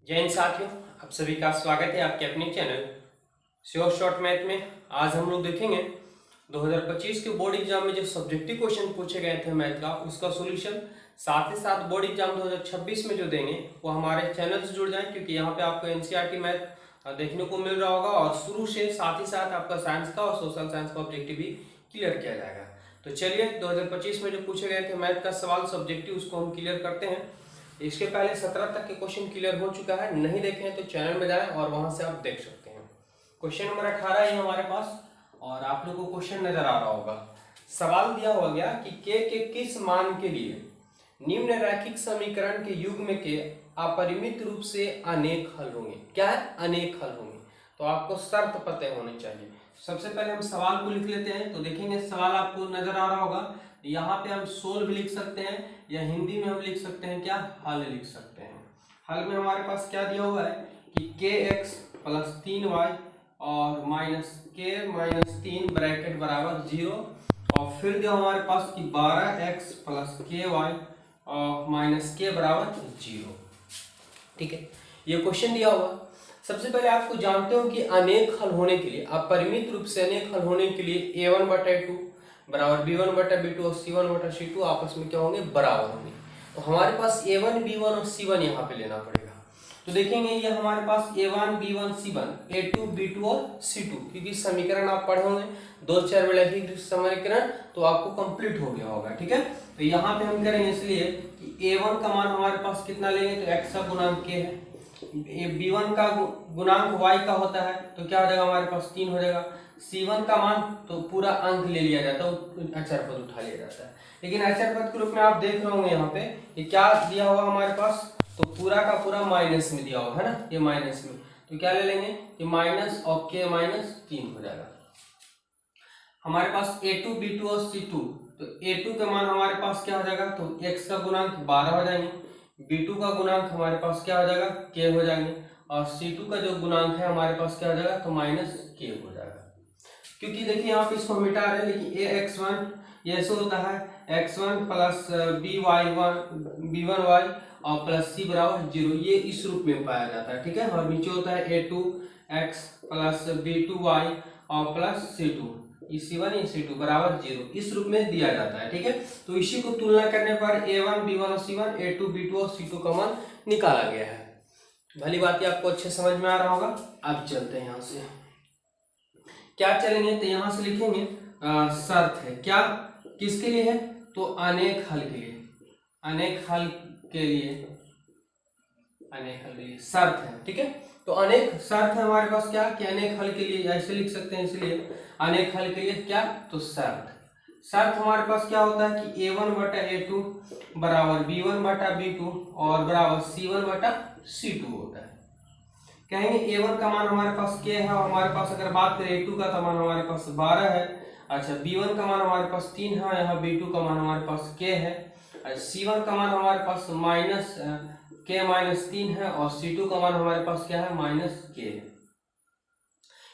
जय हिंद साथियों, आप सभी का स्वागत है आपके अपने चैनल श्योर शॉर्ट मैथ में। आज हम लोग देखेंगे 2025 के बोर्ड एग्जाम में जो सब्जेक्टिव क्वेश्चन पूछे गए थे मैथ का, उसका सॉल्यूशन। साथ ही साथ बोर्ड एग्जाम 2026 में जो देंगे वो हमारे चैनल से जुड़ जाए, क्योंकि यहाँ पे आपको एनसीईआरटी मैथ देखने को मिल रहा होगा और शुरू से साथ ही साथ आपका साइंस का और सोशल साइंस का ऑब्जेक्टिव भी क्लियर किया जाएगा। तो चलिए 2025 में जो पूछे गए थे मैथ का सवाल सब्जेक्टिव, उसको हम क्लियर करते हैं। इसके पहले 17 तक के क्वेश्चन क्लियर हो चुका है, नहीं देखे हैं तो चैनल में जाएं और वहां से आप देख सकते हैं। क्वेश्चन नंबर 18 है हमारे पास और आप लोगों को क्वेश्चन नजर आ रहा होगा। सवाल दिया हुआ गया कि के किस मान के लिए निम्न रैखिक समीकरण के युग्म के अपरिमित रूप से अनेक हल होंगे। क्या है? अनेक हल होंगे। तो आपको शर्त पता होनी चाहिए। सबसे पहले हम सवाल को लिख लेते हैं। तो देखेंगे सवाल आपको नजर आ रहा होगा, यहाँ पे हम सोल्व लिख सकते हैं या हिंदी में हम लिख सकते हैं क्या, हल लिख सकते हैं। हल में हमारे पास क्या दिया हुआ है कि kx प्लस 3y और माइनस k माइनस 3 ब्रैकेट बराबर 0, और फिर दिया हमारे पास कि 12x प्लस ky और माइनस k बराबर 0। ठीक है, ये क्वेश्चन दिया हुआ। सबसे पहले आपको जानते हो कि अनेक हल होने के लिए, अपरिमित रूप से अनेक हल होने के लिए a1/2 बराबर b1/b2 और c1/c2 आपस में क्या होंगे, बराबर होंगे। तो हमारे पास a1 b1 और c1 यहाँ पे लेना पड़ेगा। तो देखेंगे ये हमारे पास a1 b1 c1 a2 b2 और c2, क्योंकि समीकरण आप पढ़े होंगे 2-4 रैखिक समीकरण, तो आपको कंप्लीट हो गया होगा। ठीक है, तो यहाँ पे हम करेंगे इसलिए कि a1 का मान हमारे पास कितना लेंगे, तो x का गुणांक k है, b1 का गुणांक y का होता है, तो क्या हो जाएगा हमारे पास 3 हो जाएगा। c1 का मान तो पूरा अंक ले लिया जाता है, अचर पद उठा लिया जाता है, लेकिन अचर पद के रूप में आप देख रहे होंगे यहाँ पे ये क्या दिया हुआ हमारे पास, तो पूरा का पूरा माइनस में दिया हुआ है ना, ये माइनस में, तो क्या ले लेंगे कि माइनस और k माइनस 3 हो जाएगा। हमारे पास a2 b2 और c2, तो a2 का मान हमारे पास क्या हो जाएगा, तो x का गुणांक 12 हो जाएंगे, b2 का गुणांक हमारे पास क्या हो जाएगा, k हो जाएंगे, और c2 का जो गुणांक है हमारे पास क्या हो जाएगा, तो माइनस k हो जाएगा। क्योंकि देखिए यहाँ पे इसको मिटा रहे हैं, लेकिन ax1 ये ऐसे होता है x1 प्लस b1y और प्लस c बराबर 0, ये इस रूप में पाया जाता है। ठीक है, और नीचे होता है a2x प्लस b2y और प्लस c2 c1 c2 बराबर 0, इस रूप में दिया जाता है। ठीक है, तो इसी को तुलना करने पर a1 b1 और c1 a2 b2 और c2 का मान निकाला गया है। भली बात आपको अच्छे समझ में आ रहा होगा। अब चलते हैं यहाँ से, क्या चलेंगे, तो यहाँ से लिखेंगे शर्त है, क्या किसके लिए है, तो अनेक हल के लिए, अनेक हल के लिए, अनेक हल के लिए शर्त है। ठीक है, तो अनेक शर्त है हमारे पास क्या, कि अनेक हल के लिए ऐसे लिख सकते हैं, इसलिए अनेक हल के लिए क्या, तो शर्त हमारे पास क्या होता है कि a1/a2 बराबर b1/b2 और बराबर c1/c2 होता है। कहेंगे a1 का मान हमारे पास k है, और हमारे पास अगर बात करें a2 का तो मान हमारे पास 12 है। अच्छा, b1 का मान हमारे पास 3 है, यहाँ b2 का मान हमारे पास k है। अच्छा, c1 का मान हमारे पास माइनस k माइनस 3 है, और c2 का मान हमारे पास क्या है, माइनस k है।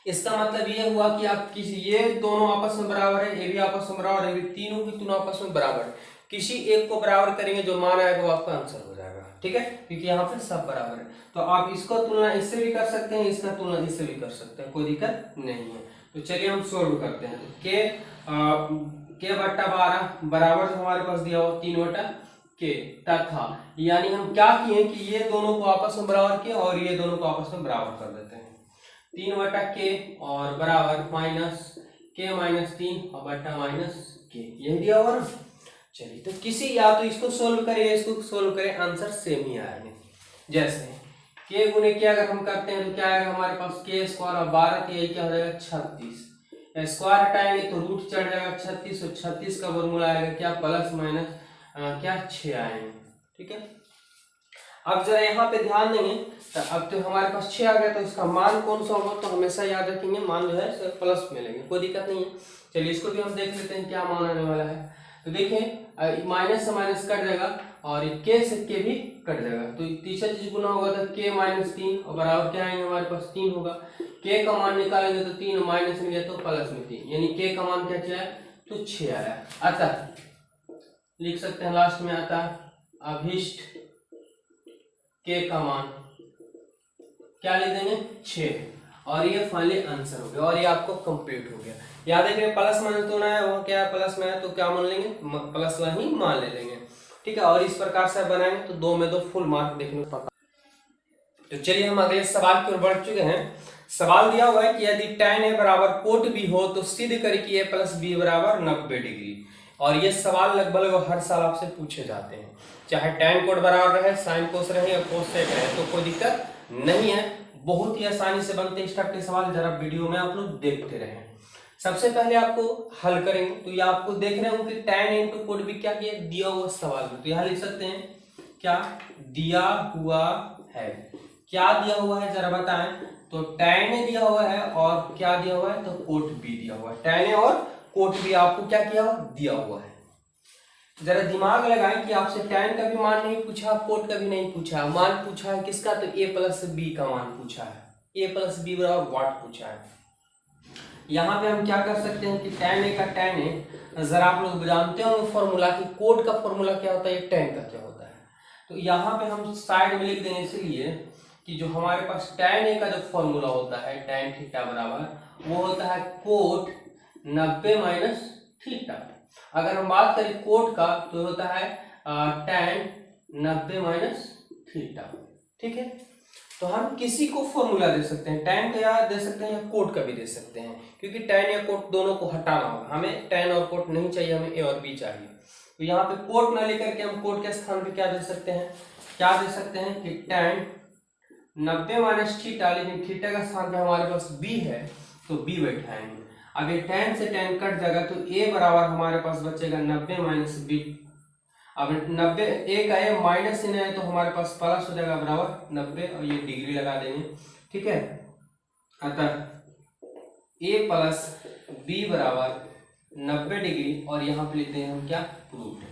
इसका मतलब ये हुआ कि आप किसी, ये दोनों आपस में बराबर है, ये भी आपस में बराबर है, ये तीनों की तीनों आपस में बराबर है। किसी एक को बराबर करेंगे, जो मान आएगा वो आपका आंसर हो जाएगा। ठीक है, क्योंकि यहाँ पे सब बराबर है। तो आप इसको तुलना इससे भी कर सकते हैं, इसका तुलना इससे भी कर सकते हैं, कोई दिक्कत नहीं है। तो चलिए हम सोल्व करते हैं। तो k/12 बराबर हमारे पास दिया हुआ 3/k तथा, यानी हम क्या किए कि ये दोनों को आपस में बराबर किए और ये दोनों को आपस में बराबर कर देते हैं। 3/k और बराबर माइनस k माइनस 3 और बटा माइनस k, यही दिया हुआ ना। चलिए, तो किसी, या तो इसको सोल्व करें या इसको सोल्व करें, आंसर सेम ही आएगा। जैसे k गुने k अगर हम करते हैं तो क्या आएगा हमारे पास, k² और 12 के यही क्या हो जाएगा 36, स्क्वायर हटाएंगे तो रूट चढ़ जाएगा 36, और 36 का वर्गमूल आएगा क्या, प्लस माइनस क्या 6 आएंगे। ठीक है, अब जरा यहाँ पे ध्यान देंगे, तो अब तो हमारे पास 6 आ गया, तो इसका मान कौन सा होगा, तो हमेशा याद रखेंगे मान जो है प्लस में लेंगे, कोई दिक्कत नहीं है। चलिए इसको भी हम देख लेते हैं क्या मान आने वाला है। तो देखिए माइनस से माइनस कट जाएगा और k से k भी कट जाएगा, तो तीसरा चीज गुना होगा तो k माइनस 3 और बराबर क्या आएंगे हमारे पास 3 होगा। k का मान निकालेंगे तो 3 माइनस में गया तो प्लस में 3, यानी k का मान क्या चला, तो 6 आया। अतः लिख सकते हैं लास्ट में, अतः अभिष्ट k का मान क्या लिख देंगे 6, और ये फाइनली आंसर हो गया और ये आपको कंप्लीट हो गया। याद है प्लस माइनस तो ना है, वहाँ क्या है प्लस में है तो क्या मान लेंगे प्लस वही मान ले लेंगे, ठीक है। और इस प्रकार से बनाएंगे तो 2 में 2 फुल मार्क देखने को पक्का। तो चलिए हम अगले सवाल की ओर बढ़ चुके हैं। सवाल दिया हुआ है कि यदि tan a बराबर कोट b हो तो सिद्ध करें कि a प्लस बी बराबर 90 डिग्री। और ये सवाल लगभग हर साल आपसे पूछे जाते हैं, चाहे tan कोट बराबर रहे, साइन कोस रहे या कोसेक रहे, तो कोई दिक्कत नहीं है, बहुत ही आसानी से बनते हैं इस टाइप के सवाल। जरा वीडियो में आप लोग देखते रहें। सबसे पहले आपको हल करेंगे तो ये आपको देख रहे हो कि tan इंटू कोट b क्या किया दिया हुआ सवाल में, तो यहाँ लिख सकते हैं क्या दिया हुआ है, क्या दिया हुआ है जरा बताएं। तो tan a दिया हुआ है और क्या दिया हुआ है तो कोट b दिया हुआ है। tan a और कोट b आपको क्या किया दिया हुआ है। जरा दिमाग लगाएं कि आपसे tan का भी मान नहीं पूछा, कोट का भी नहीं पूछा, मान पूछा है किसका तो a प्लस बी का मान पूछा है, a प्लस बी बराबर वाट पूछा है। यहाँ पे हम क्या कर सकते हैं कि tan a का tan a, जरा आप लोग जानते हो फॉर्मूला कि कोट का फॉर्मूला क्या होता है, tan का क्या होता है। तो यहाँ पे हम साइड में लिख देंगे इसलिए कि जो हमारे पास tan a का जो फॉर्मूला होता है tan थीटा बराबर वो होता है कोट 90 माइनस थीटा। अगर हम बात करें कोट का तो होता है tan 90 माइनस थीटा, ठीक है। तो हम किसी को फॉर्मूला दे सकते हैं, tan का या दे सकते हैं या कोट का भी दे सकते हैं, क्योंकि tan या कोट दोनों को हटाना होगा। हमें tan और कोट नहीं चाहिए, हमें a और b चाहिए। तो यहाँ पे कोट ना लेकर के हम कोट के स्थान पे क्या दे सकते हैं, क्या दे सकते हैं कि tan 90 माइनस थीटा, लेकिन थीटा का स्थान पे हमारे पास b है तो b बैठाएंगे। अब ये tan से tan कट जाएगा तो a बराबर हमारे पास बचेगा 90 माइनस b। अब 90 a का a माइनस से है तो हमारे पास प्लस हो जाएगा बराबर 90 और ये डिग्री लगा देंगे, ठीक है। अतः a प्लस b बराबर 90 डिग्री और यहाँ पे लेते हैं हम क्या प्रूफ है,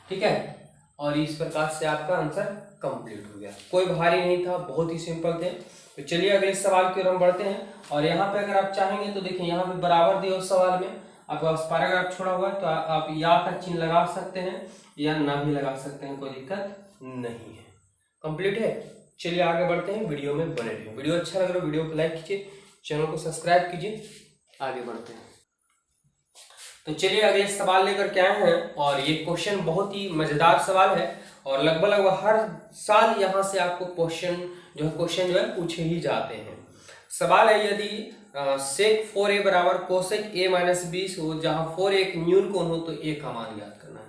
ठीक है। और इस प्रकार से आपका आंसर कंप्लीट हो गया, कोई भारी नहीं था, बहुत ही सिंपल थे। तो चलिए अगले सवाल की ओर हम बढ़ते हैं। और यहाँ पे अगर आप चाहेंगे तो देखिए यहाँ पे बराबर दिया उस सवाल में आपके पास पैराग्राफ छोड़ा हुआ है, तो आप या का चिन्ह लगा सकते हैं या ना भी लगा सकते हैं, कोई दिक्कत नहीं है। कंप्लीट है। चलिए आगे बढ़ते हैं, वीडियो में बने रहिए। वीडियो अच्छा लग रहा है वीडियो को लाइक कीजिए, चैनल को सब्सक्राइब कीजिए। आगे बढ़ते हैं। तो चलिए अगले सवाल लेकर के आए हैं और ये क्वेश्चन बहुत ही मजेदार सवाल है और लगभग हर साल यहाँ से आपको क्वेश्चन जो है पूछे ही जाते हैं। सवाल है यदि सेक 4a बराबर कोसेक a माइनस 20 हो, जहाँ 4 एक न्यून कोण हो तो a का मान ज्ञात करना है।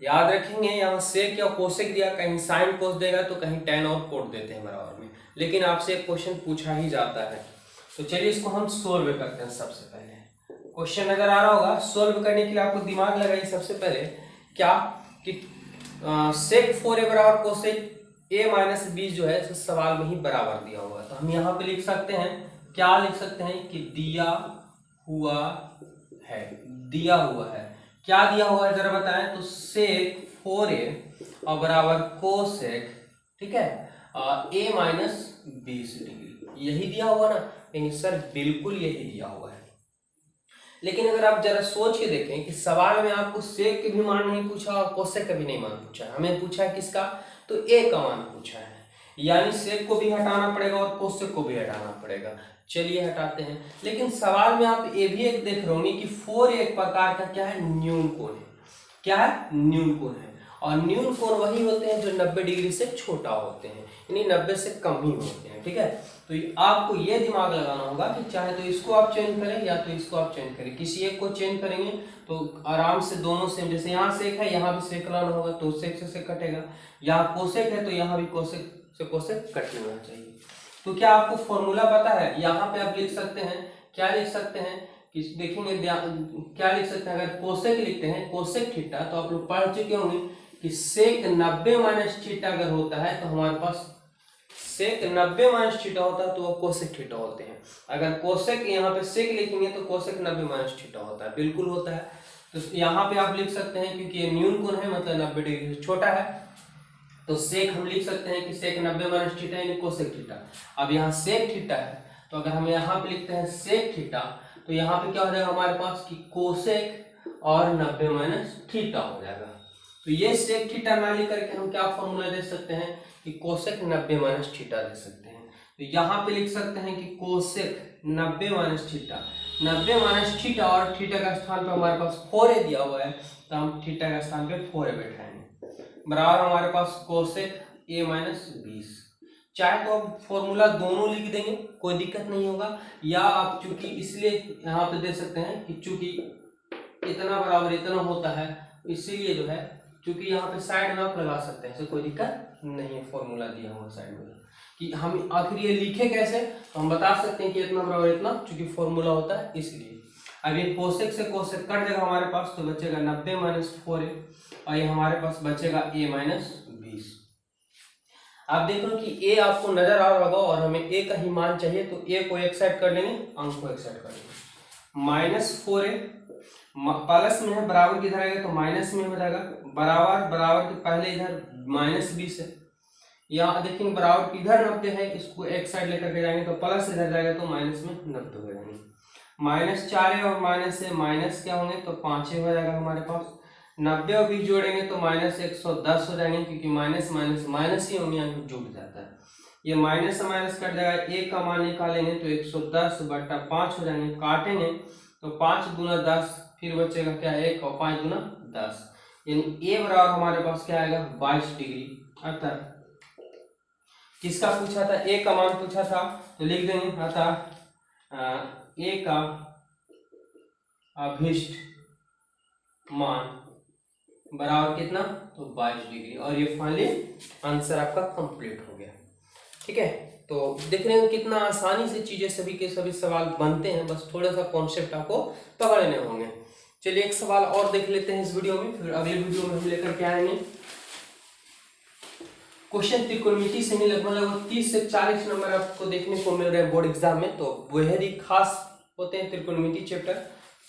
याद रखेंगे यहाँ सेक या कोसेक दिया, कहीं साइन कोस देगा तो कहीं tan और कोट देते हैं बराबर में, लेकिन आपसे एक क्वेश्चन पूछा ही जाता है। तो चलिए इसको हम सोल्व करते हैं। सबसे पहले क्वेश्चन नजर आ रहा होगा, सोल्व करने के लिए आपको दिमाग लगाइए। सबसे पहले क्या कि सेक 4a बराबर कोसेक a माइनस 20 जो है इस सवाल में ही बराबर दिया हुआ है, तो हम यहाँ पे लिख सकते हैं, क्या लिख सकते हैं कि दिया हुआ है। दिया हुआ है, क्या दिया हुआ है जरा बताएं। तो सेक 4a और बराबर कोसेक, ठीक है, a माइनस 20 डिग्री, यही दिया हुआ ना। लेकिन सर बिल्कुल यही दिया हुआ है, लेकिन अगर आप जरा सोच के देखें कि सवाल में आपको सेक के भी मान नहीं पूछा और कोसेक का भी नहीं मान पूछा है, हमें पूछा है किसका तो a का मान पूछा है, यानी सेक को भी हटाना पड़ेगा और कोसेक को भी हटाना पड़ेगा। चलिए हटाते हैं। लेकिन सवाल में आप ये भी एक देख रहे होंगे कि 4 एक प्रकार का क्या है न्यून कोण है। क्या है न्यून कोण है, और न्यून कोण वही होते हैं जो 90 डिग्री से छोटा होते हैं, यानी 90 से कम ही होते हैं, ठीक है। तो आपको ये दिमाग लगाना होगा कि चाहे तो इसको आप चेंज करें या तो इसको आप चेंज करें। किसी एक को चेंज करेंगे तो आराम से दोनों सेम, जैसे यहाँ सेक है यहाँ भी सेक लाना होगा तो सेक से सेक कटेगा, यहाँ कोसेक है तो यहाँ भी कोसेक से कोसेक कट लेना चाहिए। तो क्या आपको फॉर्मूला पता है, यहाँ पे आप लिख सकते हैं, क्या लिख सकते हैं कि देखेंगे क्या लिख सकते हैं। अगर कोसेक लिखते हैं कोसेक थीटा, तो आप लोग पढ़ चुके होंगे कि सेक 90 माइनस थीटा अगर होता है तो हमारे पास सेक 90 माइनस थीटा होता है तो वो कोसेक थीटा होते हैं। अगर कोसेक यहाँ पे सेक लिखेंगे तो कोसेक 90 माइनस थीटा होता है, बिल्कुल होता है। तो यहाँ पे आप लिख सकते हैं क्योंकि ये न्यून कोण है मतलब 90 डिग्री से छोटा है, तो सेक हम लिख सकते हैं कि सेक 90 माइनस थीटा यानी कोसेक थीटा। अब यहाँ सेक थीटा है तो अगर हम यहाँ पे लिखते हैं सेक थीटा तो यहाँ पे क्या हो जाएगा हमारे पास कि कोसेक और 90 माइनस थीटा हो जाएगा। तो ये सेक थीटा ना लिख करके हम क्या फॉर्मूला दे सकते हैं कि कोसेक 90 माइनस थीटा दे सकते हैं। तो यहाँ पे लिख सकते हैं कि cosec 90 minus theta, 90 minus theta, और थीटा का स्थान पे हमारे पास 4a दिया हुआ है, तो हम थीटा का स्थान पे 4a बैठाएंगे, बराबर हमारे पास कोसेक a माइनस 20। चाहे तो आप फॉर्मूला दोनों लिख देंगे, कोई दिक्कत नहीं होगा, या आप चूंकि इसलिए यहाँ पे दे सकते हैं कि चूंकि इतना बराबर इतना होता है, इसीलिए जो है चूंकि यहाँ पे साइड में आप लगा सकते हैं, इससे कोई दिक्कत नहीं है। फॉर्मूला दिया हुआ साइड में कि हम आखिर ये लिखे कैसे, तो हम बता सकते हैं कि इतना बराबर इतना, चूंकि फॉर्मूला होता है इसलिए। अब ये कोसेक से कोसेक कट जाएगा हमारे पास, तो बचेगा 90 माइनस 4a, और ये हमारे पास बचेगा a माइनस 20। आप देख लो कि a आपको नजर आ रहा होगा और हमें a का ही मान चाहिए, तो a को एक साइड कर लेंगे, अंक को एक साइड कर लेंगे। माइनस 4a प्लस में है, बराबर किधर आएगा तो माइनस में हो जाएगा, बराबर बराबर के पहले इधर माइनस 20 है, यहाँ देखेंगे बराबर किधर 90 है, इसको एक साइड लेकर के जाएंगे तो प्लस इधर जाएगा तो माइनस में 90 हो जाएंगे। माइनस 4 है और माइनस से माइनस क्या होंगे तो 5 हो जाएगा हमारे पास। 90 और 20 जोड़ेंगे तो माइनस 110 हो जाएंगे, क्योंकि माइनस माइनस माइनस ही होंगे, यहाँ जुड़ जाता है। ये माइनस से माइनस कट जाएगा, a का मान निकालेंगे तो 110 बटा 5 हो जाएंगे, काटेंगे तो 5 दूना 10, फिर बचेगा क्या 1 और 5 दूना 10, यानी a बराबर हमारे पास क्या आएगा 22 डिग्री। अर्थात किसका पूछा था, a का मान पूछा था, तो लिख देंगे अतः a का अभिष्ट मान बराबर कितना तो 22 डिग्री, और ये फाइनली आंसर आपका कंप्लीट हो गया। ठीक है, तो देख रहे हो कितना आसानी से चीजें सभी के सभी सवाल बनते हैं, बस थोड़ा सा कॉन्सेप्ट आपको पकड़ने होंगे। चलिए एक सवाल और देख लेते हैं इस वीडियो में, फिर अगले वीडियो में हम लेकर के आएंगे क्वेश्चन त्रिकोणमिति से ही लगभग 30 से 40 नंबर आपको देखने को मिल रहे हैं बोर्ड एग्जाम में, तो बेहद ही खास होते हैं त्रिकोणमिति चैप्टर,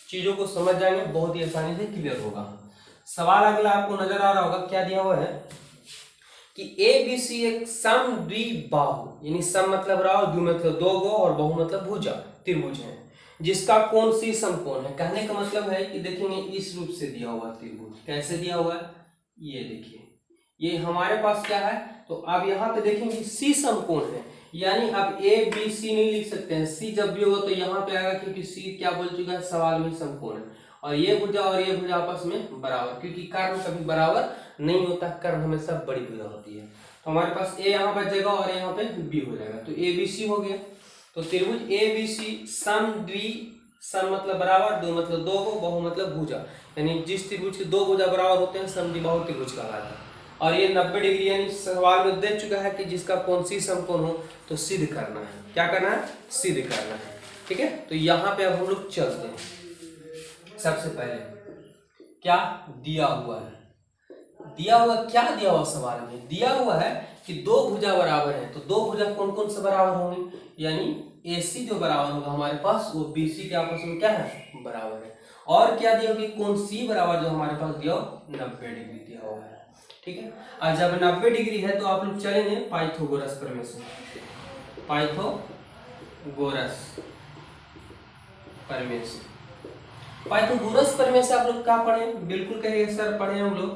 चीजों को समझ जाएंगे, बहुत ही आसानी से क्लियर होगा। सवाल अगला आपको नजर आ रहा होगा, क्या दिया हुआ है कि ABC एक समद्विबाहु, यानी सम मतलब राव, द्वि मतलब दो गो, और बहु मतलब भुजा, त्रिभुज है, जिसका कोण सी समकोण है। कहने का मतलब है कि देखेंगे इस रूप से दिया हुआ त्रिभुज, कैसे दिया हुआ है, ये देखिए, ये हमारे पास क्या है, तो अब यहाँ पे देखेंगे सी समकोण है, यानी अब ABC नहीं लिख सकते हैं, सी जब भी होगा तो यहाँ पे आएगा, क्योंकि सी क्या बोल चुका है सवाल में समकोण है, और ये भुजा और ये भुजा आपस में बराबर, क्योंकि कर्ण कभी बराबर नहीं होता, कर्ण हमेशा बड़ी भुजा होती है। तो हमारे पास a यहाँ बचेगा और यहाँ पे b हो जाएगा, तो ABC हो गया। तो त्रिभुज ABC समद्वि, सम मतलब बराबर, दो मतलब दो गो, बहु मतलब भुजा, यानी जिस त्रिभुज के दो भुजा बराबर होते हैं समद्विबाहु त्रिभुज कहलाता है। और ये 90 डिग्री, यानी सवाल में दे चुका है कि जिसका कोण सी समकोण हो, तो सिद्ध करना है, क्या करना है, सिद्ध करना है। ठीक है, तो यहाँ पे अब हम लोग चलते हैं। सबसे पहले क्या दिया हुआ है, दिया हुआ क्या दिया हुआ सवाल में दिया हुआ है कि दो भुजा बराबर है, तो दो भुजा कौन कौन से बराबर होंगे, यानी AC जो बराबर होगा हमारे पास वो BC के आपस में क्या है बराबर है। और क्या दिया कि कोण C बराबर जो हमारे पास दिया 90 डिग्री दिया हुआ है। ठीक है, और जब 90 डिग्री है तो आप लोग चलेंगे पाइथागोरस प्रमेय से, पाइथागोरस प्रमेय से। पाइथागोरस प्रमेय से आप लोग क्या पढ़े, बिल्कुल कहिए सर पढ़े हम लोग,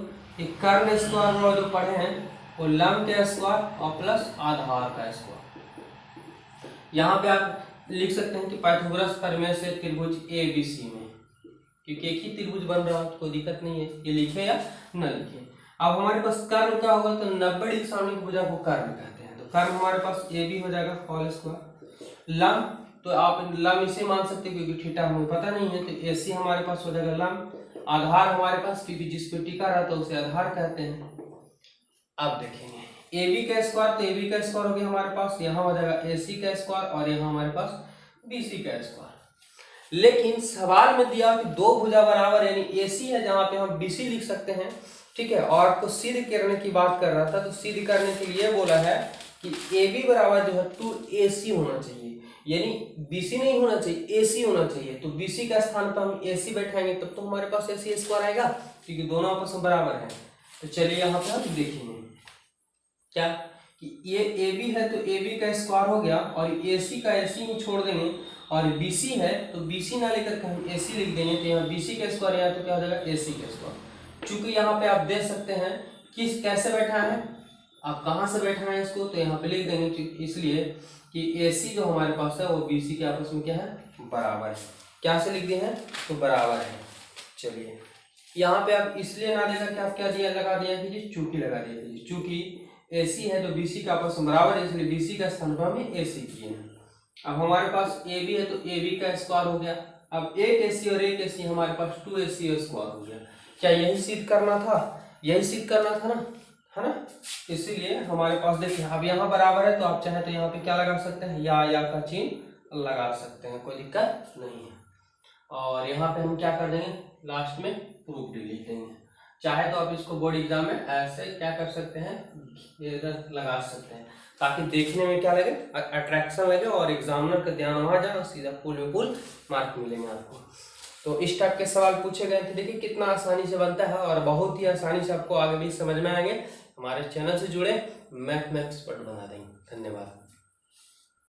कर्ण स्क्वायर वाला जो पढ़े हैं वो लंब का स्क्वायर और प्लस आधार का स्क्वायर। यहाँ पे आप लिख सकते हैं कि पाइथागोरस प्रमेय से त्रिभुज ABC में, क्योंकि एक ही त्रिभुज बन रहा है, कोई दिक्कत नहीं है, ये लिखे या न लिखे। अब हमारे पास कर्ण क्या होगा, तो 90 डिग्री सामने की भुजा को कर्ण कहते हैं, तो कर्ण हमारे पास AB हो जाएगा होल स्क्वायर। लंब तो आप लंब इसे मान सकते हैं, क्योंकि थीटा हमें पता नहीं है, तो AC हमारे पास हो जाएगा लंब। आधार हमारे पास, क्योंकि जिस पे टिका रहता है उसे आधार कहते हैं। अब देखेंगे AB का स्क्वायर, तो AB का स्क्वायर हो गया हमारे पास, यहाँ हो जाएगा AC का स्क्वायर, और यहाँ हमारे पास BC का स्क्वायर। लेकिन सवाल में दिया कि दो भुजा बराबर, यानी AC है जहाँ पे हम BC लिख सकते हैं। ठीक है, और आपको सिद्ध करने की बात कर रहा था, तो सिद्ध करने के लिए बोला है कि AB बराबर जो है 2AC होना चाहिए, यानी BC नहीं होना चाहिए, AC होना चाहिए। तो BC का स्थान पर हम AC बैठाएंगे, तब तो हमारे पास AC स्क्वायर आएगा, क्योंकि दोनों आपस में बराबर है। तो चलिए यहाँ पे आप देखेंगे क्या कि ये AB है तो AB का स्क्वायर हो गया, और AC का AC में छोड़ देंगे, और BC है तो BC ना लेकर के हम AC लिख देंगे, तो यहाँ BC का स्क्वायर, यहाँ तो क्या हो जाएगा AC का स्क्वायर। चूंकि यहाँ पे आप देख सकते हैं किस कैसे बैठा है अब कहाँ से बैठाना है इसको, तो यहाँ पे लिख देंगे, इसलिए कि AC जो हमारे पास है वो BC के आपस में क्या है, बराबर है। क्या से लिख दिए हैं, तो बराबर है। चलिए यहाँ पे आप इसलिए ना देगा कि आप क्या दिया, लगा दिया कीजिए, चूंकि लगा दिया कीजिए, चूंकि AC है तो BC का आपस में बराबर है, इसलिए BC का स्थान पर हमें AC किए हैं। अब हमारे पास AB है तो AB का स्क्वायर हो गया। अब एक AC और एक AC, हमारे पास 2AC स्क्वायर हो गया। क्या यही सिद्ध करना था, यही सिद्ध करना था ना, है ना। इसीलिए हमारे पास देखिए अब यहाँ बराबर है, तो आप चाहे तो यहाँ पे क्या लगा सकते हैं, या का चिन्ह लगा सकते हैं, कोई दिक्कत नहीं है। और यहाँ पे हम क्या कर देंगे, लास्ट में प्रूफ लिख देंगे। चाहे तो आप इसको बोर्ड एग्जाम में ऐसे क्या कर सकते हैं, इधर लगा सकते हैं, ताकि देखने में क्या लगे, अट्रैक्शन लगे और एग्जामिनर का ध्यान वहां जाए और सीधा फुल में फुल मार्क मिलेंगे आपको। तो इस टाइप के सवाल पूछे गए थे, देखिए कितना आसानी से बनता है और बहुत ही आसानी से आपको आगे भी समझ में आएंगे। हमारे चैनल से जुड़े, मैथ में एक्सपर्ट बना देंगे। धन्यवाद।